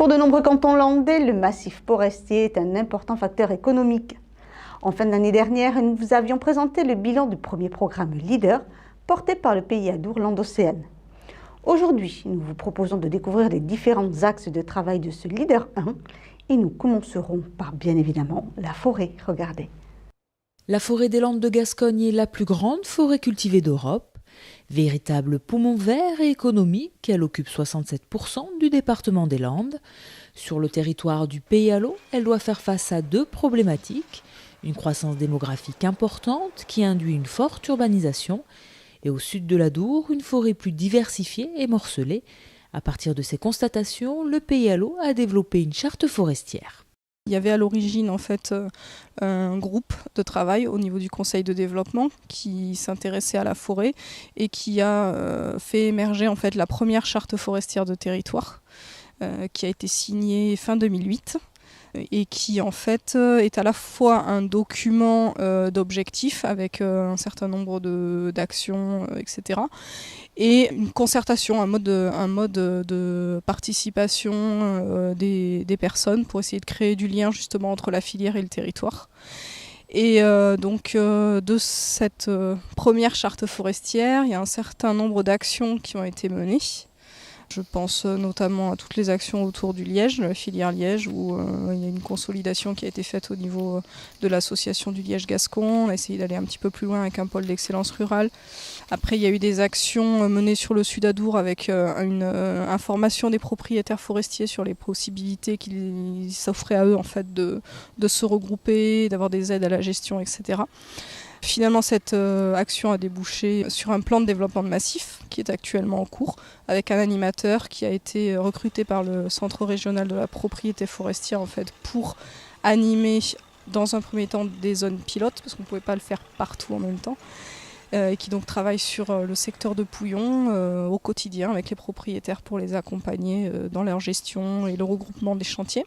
Pour de nombreux cantons landais, le massif forestier est un important facteur économique. En fin d'année dernière, nous vous avions présenté le bilan du premier programme Leader porté par le pays Adour Landes-Océane. Aujourd'hui, nous vous proposons de découvrir les différents axes de travail de ce Leader 1 et nous commencerons par, bien évidemment, la forêt. Regardez. La forêt des Landes de Gascogne est la plus grande forêt cultivée d'Europe. Véritable poumon vert et économique, elle occupe 67% du département des Landes. Sur le territoire du Pays Allo, elle doit faire face à deux problématiques. Une croissance démographique importante qui induit une forte urbanisation et au sud de l'Adour, une forêt plus diversifiée et morcelée. À partir de ces constatations, le Pays Allo a développé une charte forestière. Il y avait à l'origine un groupe de travail au niveau du conseil de développement qui s'intéressait à la forêt et qui a fait émerger la première charte forestière de territoire qui a été signée fin 2008. Et qui est à la fois un document d'objectifs avec un certain nombre d'actions, etc. et une concertation, un mode de participation des personnes pour essayer de créer du lien justement entre la filière et le territoire. Et de cette première charte forestière, il y a un certain nombre d'actions qui ont été menées. Je pense notamment à toutes les actions autour du liège, de la filière liège, où il y a une consolidation qui a été faite au niveau de l'association du liège gascon. On a essayé d'aller un petit peu plus loin avec un pôle d'excellence rurale. Après, il y a eu des actions menées sur le sud Adour avec une information des propriétaires forestiers sur les possibilités qu'il s'offrait à eux de se regrouper, d'avoir des aides à la gestion, etc. Finalement, cette action a débouché sur un plan de développement de massif qui est actuellement en cours, avec un animateur qui a été recruté par le Centre régional de la propriété forestière pour animer dans un premier temps des zones pilotes, parce qu'on ne pouvait pas le faire partout en même temps, et qui donc travaille sur le secteur de Pouillon au quotidien avec les propriétaires pour les accompagner dans leur gestion et le regroupement des chantiers.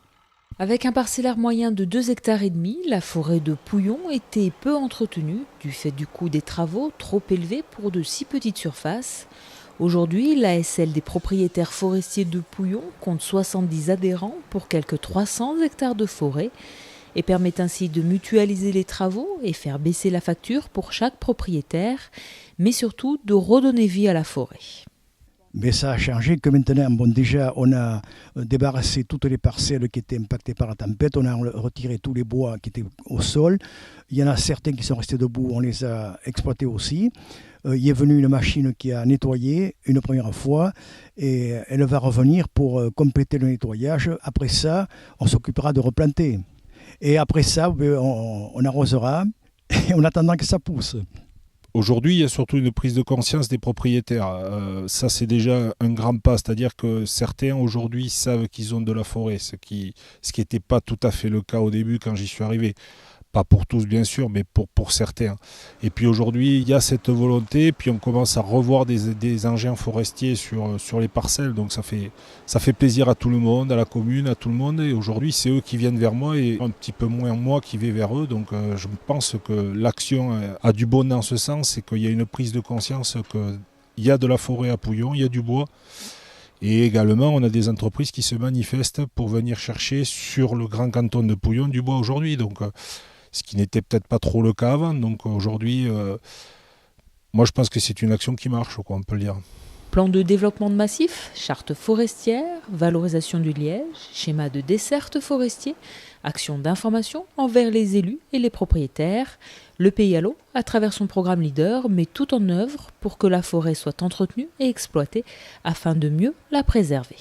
Avec un parcellaire moyen de 2,5 hectares, la forêt de Pouillon était peu entretenue du fait du coût des travaux trop élevé pour de si petites surfaces. Aujourd'hui, l'ASL des propriétaires forestiers de Pouillon compte 70 adhérents pour quelques 300 hectares de forêt et permet ainsi de mutualiser les travaux et faire baisser la facture pour chaque propriétaire, mais surtout de redonner vie à la forêt. Mais ça a changé que maintenant, déjà, on a débarrassé toutes les parcelles qui étaient impactées par la tempête, on a retiré tous les bois qui étaient au sol. Il y en a certains qui sont restés debout, on les a exploités aussi. Il est venu une machine qui a nettoyé une première fois et elle va revenir pour compléter le nettoyage. Après ça, on s'occupera de replanter. Et après ça, on arrosera et en attendant que ça pousse. Aujourd'hui, il y a surtout une prise de conscience des propriétaires. Ça, c'est déjà un grand pas. C'est-à-dire que certains, aujourd'hui, savent qu'ils ont de la forêt, ce qui n'était pas tout à fait le cas au début quand j'y suis arrivé. Pas pour tous, bien sûr, mais pour certains. Et puis aujourd'hui, il y a cette volonté, puis on commence à revoir des engins forestiers sur les parcelles. Donc ça fait plaisir à tout le monde, à la commune, à tout le monde. Et aujourd'hui, c'est eux qui viennent vers moi et un petit peu moins moi qui vais vers eux. Donc je pense que l'action a du bon dans ce sens et qu'il y a une prise de conscience qu'il y a de la forêt à Pouillon, il y a du bois. Et également, on a des entreprises qui se manifestent pour venir chercher sur le grand canton de Pouillon du bois aujourd'hui. Donc ce qui n'était peut-être pas trop le cas avant. Donc aujourd'hui, moi je pense que c'est une action qui marche, on peut le dire. Plan de développement de massif, charte forestière, valorisation du liège, schéma de desserte forestier, action d'information envers les élus et les propriétaires. Le Pays Allo, à travers son programme Leader, met tout en œuvre pour que la forêt soit entretenue et exploitée afin de mieux la préserver.